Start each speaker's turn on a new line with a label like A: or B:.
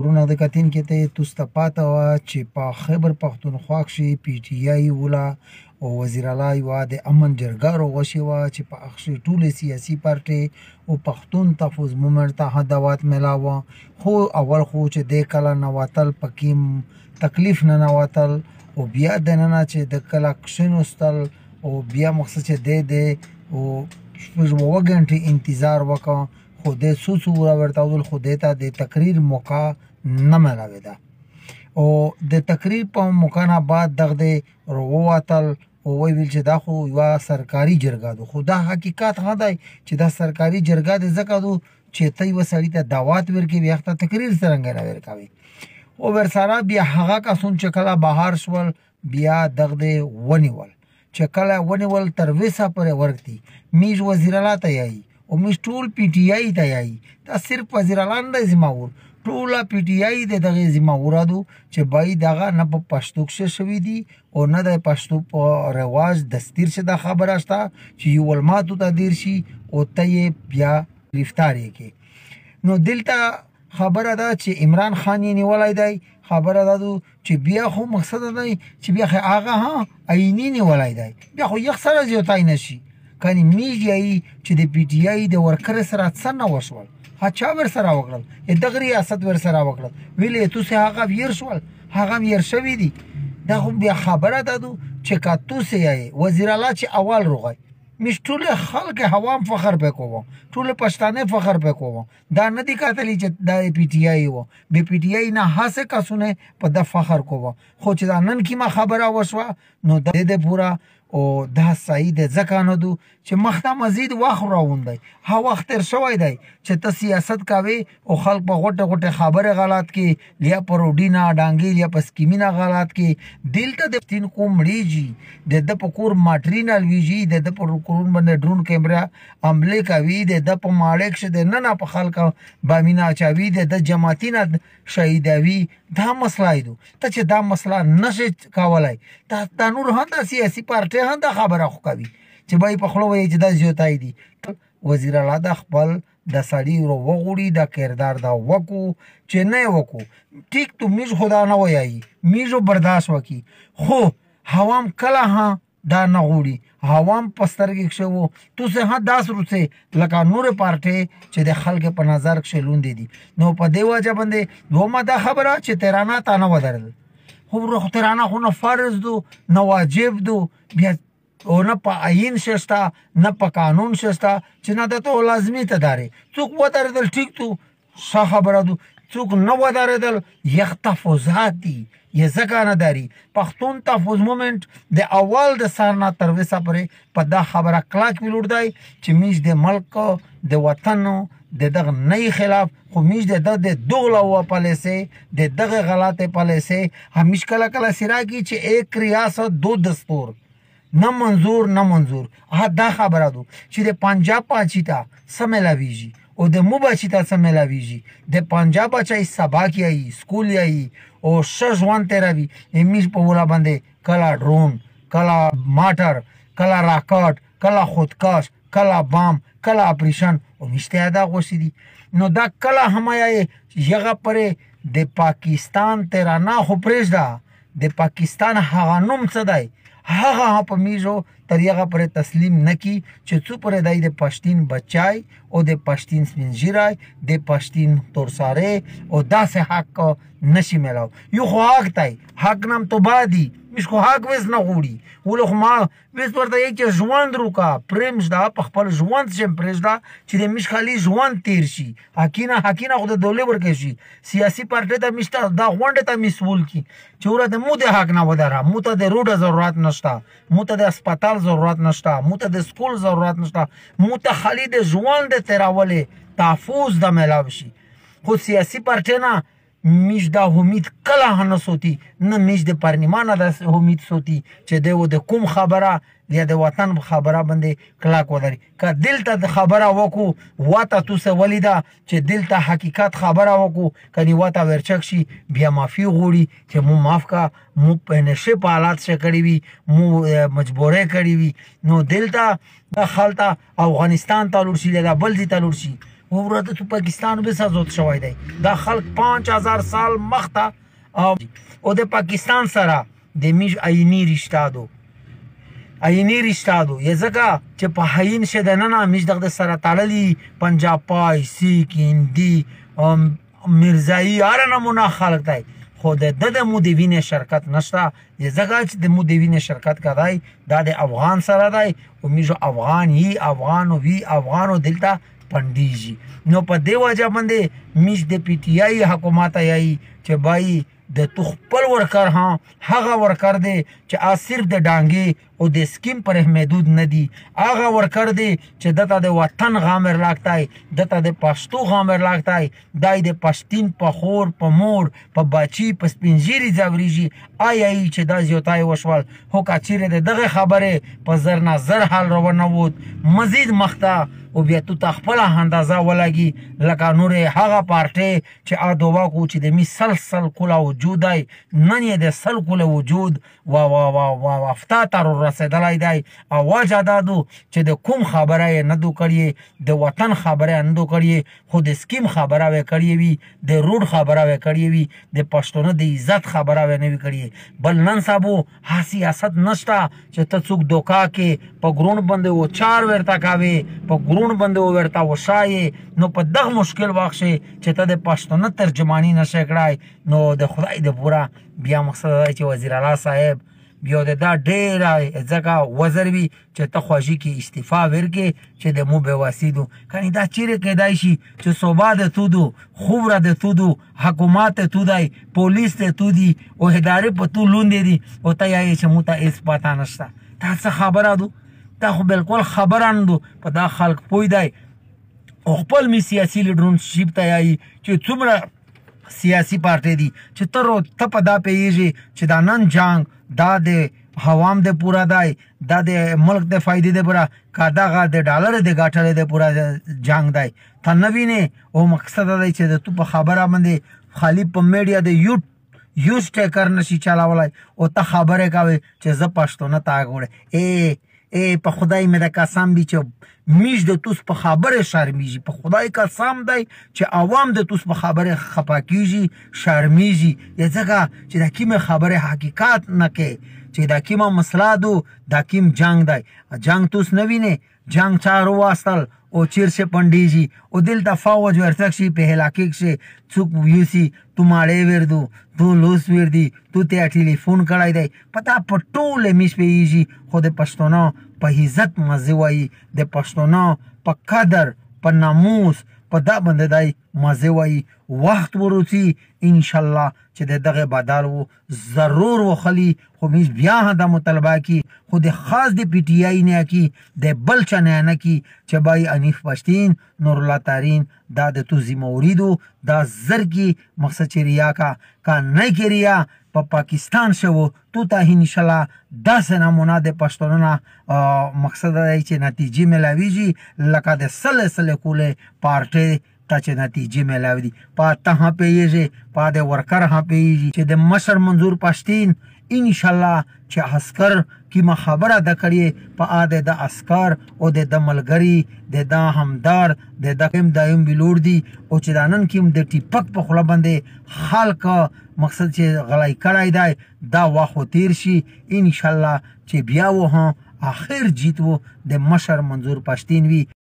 A: ورونه د کتین کې ته توسته پاته وه چې په خیبر پښتونخوا کښې پی ټي آی وله او وزیر اعلی یوه د امن جرګه راغوښې وه چې په هغه کښې ټولې سیاسي پارټۍ او پښتون تحفظ مومنټ ته هدایت میلاوه خو اول خو چې دی کله ننوتل پکې تکلیف ننوتل او بیا دننه چې د کله کښېناستل او بیا مقصد چې دی او شپږ اوه ګنټې انتظار وکړه خو دی څو ورته وویل خو دی ته د تقریر موقع نه میلاوېده او د تقریر په موقع نه بعد دغه دی راووتل او ویل چې دا خو یوه سرکاري جرګه ده خو دا حقیقت نه دی چې دا سرکاري جرګه دی ځکه ده چې ته یوه سړي ته دعوت ورکوې بیا ته تقریر څرنګه نه ورکوې او ورسره بیا هغه کسان چې کله بهر شول بیا دغه دی ونیول چې کله ونیول تر ویسه پورې ورکتي میز وزیر اعلی ته یایي او موږ ټول پی ټي آی ته یایي دا صرف وزیر اعلی نه دی ذمهور ټوله پی ټي آی د دغې ذمهوره ده چې باید دغه نه په پښتو کښې شوي دي او نه د پښتو په رواج دستور چې دا خبره شته چې یو علماتو ته دیر شي او ته یې بیا گرفتار یې کړې نو دلته خبره ده چې عمران خان یې نیولی دی خبره دا ده چې بیا خو مقصد دی چې بیا خو هغه عیني نیولی دی بیا خو یخ سره زیاتی نه شي کنی میز یایي چې د پی ټي آی د ورکر سره څه نه وشول چا ورسره وکړل دغه ریاست ورسره وکړل ویلې توسې هغه ویر شول هغه ویر شوي دي دا خو بیا خبره ده ده چې که توسې یایې وزیر اعلی چې اول روغی میش ټول خلک هوام فخر پې کوو ټول پښتانه فخر پې کوو دا نه دي کتلی چې دا پی ټي آی و د پی ټي آی نه هسې کسونه په د فخر کوو خو چې دا نن کیمه خبره وشوه نو د دې پوره او دا صحیح دی ځکه نه دو چې مخته مزید وخت راوند دی ها وخت تیر شوی دی چې ته سیاست کوې او خلک په غوټه غوټه خبرې غلط کې یا په روډي نه ډانګې یا په سکیمي نه غلط کې دلته د پښتون قوم مړېږي د ده په کور ماټري نه لویږي د ده په کورون باندې ډرون کیمرا حملې کوي د ده په ماړه کښې د نه په خلکو بامینه اچوي د ده جماعتي نه شهیدوي دا مسله دی ته چې دا مسله نشې کولی دا نور هم دا سیاسي پارټۍ هم دا خبره خو کوي چې بای په خوله وایي چې دا زیاتی دي وزیر اعلی د خپل د سړي وغوړي د کردار دا وکړو چې نه یې وکړو ټیک تو میز خو دا نه وایي میزو برداشت وکړي خو هوام کله هم دا نه غوړي هوام په سترګې کښې و توسې داسې روسې لکه نورې پارټۍ چې د خلکو په نظر کښې لوندې دي نو په دې وجه باندې دومره دا خبره چې ترانه ته نه ودرېدل خو ترانه خو نه فرض دو نه واجب دو بیا او نه په عین شسته نه په قانون شسته چې نه ده ته لازمي تدارې څوک ودرېدل ټیک تو ښه خبره ده څوک نه ودرېدل یخ تحفظات دي یې ځکه نه داري پښتون تحفظ مومنټ د اول د سر نه تر وسه پورې په دا خبره کلک ویلوړ دی چې موږ د ملک د وطن د دغه نئی خلاف خو موږ د دغه و پالیسۍ د دغه غلطې پالیسۍ همیش کله کله سیرا کی چې ایک ریاست دو دستور نه منظور نه منظور دا خبره ده چې د پنجاب پاچي ته څه میلاویږي او د مو بچي ته څه میلاویږي د پنجاب بچی سبا یایي سکول یایي او ښه ژوند تېروي موږ په وله باندې کله ډرون کله ماټر کله راکټ کله خودکش کله بام کله اپریشن او موږ ته دا غوښتي دي نو دا کله هم یایې یغه پرې د پاکستان ترانه خو پرېږده د پاکستان هغه نوم څه دی هغه په میزو تر هغه پورې تسلیم نه کړي چې څو پورې دی د پښتون بچای او د پښتون سپین ږیری د پښتون تورساری او داسې حق نشي میلاو یو خو حق دی حق نام تو بادي موږ خو حق ویس نه غواړي ولې خو ما ویس ورته یې چې ژوند روکه پرېږده په خپل ژوند شم پرېږده چې د موږ خالي ژوند تیر شي حقینه خو د دولې ورکړی شي سیاسي پارټۍ ته موږ ته دا غونډې ته مسؤول کړي چې ورته مو د حق نه وداره مو ته د روډ ضرورت نشته مو ته د اسپتال ضرورت نشته مو ته د سکول ضرورت نشته مو ته خالي د ژوند د تیرولې تحفظ د میلاو شي خو سیاسي پارټۍ نه میش دا امید کله نه سوتی نه میش د پارلمان دا امید سوتی چې د کوم خبره یا د وطن خبره باندې کلاک ودري که دلته د خبره وکړو واته توسه ولیده چې دلته حقیقت خبره وکړو کني واته ورچک شي بیا معافي غوړي چې مو معاف کا مو په نشه په حالات څه کړی وي مو مجبورې کړی وي نو دلته خلته افغانستان ته لور شي یا بل ځای ته لور شي ورته تو پاکستان به سازوت شوی دی دا خلک 5000 سال مخته او د پاکستان سره د میش آینی رشته دو آینی رشته دو یې ځکه چې په حین شه دننه میش دغه سره تړلی پنجاب پای سیک هندي میرزایی هر نمونه خلک دی خو د مو د وینې شرکت نشته یې ځکه چې د مو د وینې شرکت کدی دا د افغان سره دی او میشو افغان هی افغان وی افغانو دلته پندیږي نو په دې وجه باندې میش د پی ټی آی حکومت یای چې بای د تو خپل ورکر هغه ورکر دی چې صرف د ډانګې او د سکیم پر محدود نه دی هغه ورکر دی چې دته د وطن غامر لاګتای دته د پښتو غامر لاګتای دای د پښتین په خور په مور په باچی په سپینجيري ځوريږي آی چې دا زیاتای وشول هو کچیره دغه خبره په زر نظر حال روانه وود مزید مخته او بیا تو تخپل اندازه ولګي لکه نور هغه پارټي چې ادووا کو چې د می سلسل کولا وجود دی نن یې د سل کولا وجود وا افتا تر رسیدلای دی اواز دادو چې د کوم خبره نه دو کړی د وطن خبره نه دو کړی خو د سکیم خبره و کړی وی د روډ خبره و کړی وی د پښتون د عزت خبره و نه وی کړی بل نن صاحب ها سیاست نشتا چې ته څوک دوکا کې په ګرون باندې و چار ورتا کاوي په ګرون باندې ورتا وشای نو په دغه مشکل واخشي چې ته د پښتون ترجمانی نشه کړای نو د خدای د پورا بیا مقصد دی چې وزیر اعلی صاحب بیا د دا ډیر ځکه وزر وی چې ته خوږی کې استعفا ورکې چې د مو به واسیدو کني دا چیرې کېدای شي چې صوبا د تودو خوبره د تودو حکومت ته تودای پولیس ته تودي او ادارې په تو لوندې دي او ته یې چې مو ته اس پتا نشته تاسو خبره دو تا خو بالکل خبراندو په دا خلک پوی دی او خپل می سیاسي لیډرون شیب ته یای چې څومره سیاسي پارټي دي چې ته په دا پیږي چې دا نن جنگ دا د هوام د پورا دی دا د ملک د فائدې د پورا کادا د ډالر د غاټلې د پورا جنگ دی ته نوینه او مقصد دی چې تو په خبره باندې خالی په میډیا د یوز ټیکر نشي چلاولای او ته خبره کوي چې ز پښتون ته غوړې په خدای مې د قسم دی چې میش د توس په خبره شرمیږي په خدای قسم دی چې عوام د توس په خبره خپه کیږي شرمیږي یا ځکه چې د کیمه خبره حقیقت نه کې چې دا کیمه مسله دو دا کیم جنگ دی جنگ توس نوینه جنگ چارو واستل او چیر سے پندیجی او دل دا فوج ورتکشی په هلاکی شي څوک ویوسی تو ماړې وردو تو لوس وردی تو ته ټلیفون کړای دی پتا پټول میش پیږي خو د پښتونو په عزت مزه وای د پښتونو په قدر په ناموس په دا باندې دای مزه وای وخت ورسی ان شاء الله چې دغه بدل وو ضرور وخلی خو میش بیا د مطالبه کی خو د خاص د پی ټی آی نه کی د بل چنه نه کی چې بای انیف پښتین نور الله تارین دا د تو زموریدو دا زرگی مقصد چې ریا کا نه کړیا په پاکستان شو تو ته ان شاء الله داسې نمونه د پښتونونو مقصد دی چې نتیجې ملاویږي لکه د سلسله کوله پارټي ته چې نتیجې ملاوي دي په ته پیږي په د ورکر ها پیږي چې د مشر منظور پښتین ان شاء الله چې عسكر کی خبره د کړي په اده د عسكر او د ملګری د همدار د دیم دایم بلور دي او چې دانن کیم د ټیپک په خله باندې خلک مقصد چې غلای کړای دی دا واخو تیر شي ان شاء الله چې بیا و ها اخر جیت وو د مشر منظور پښتین وی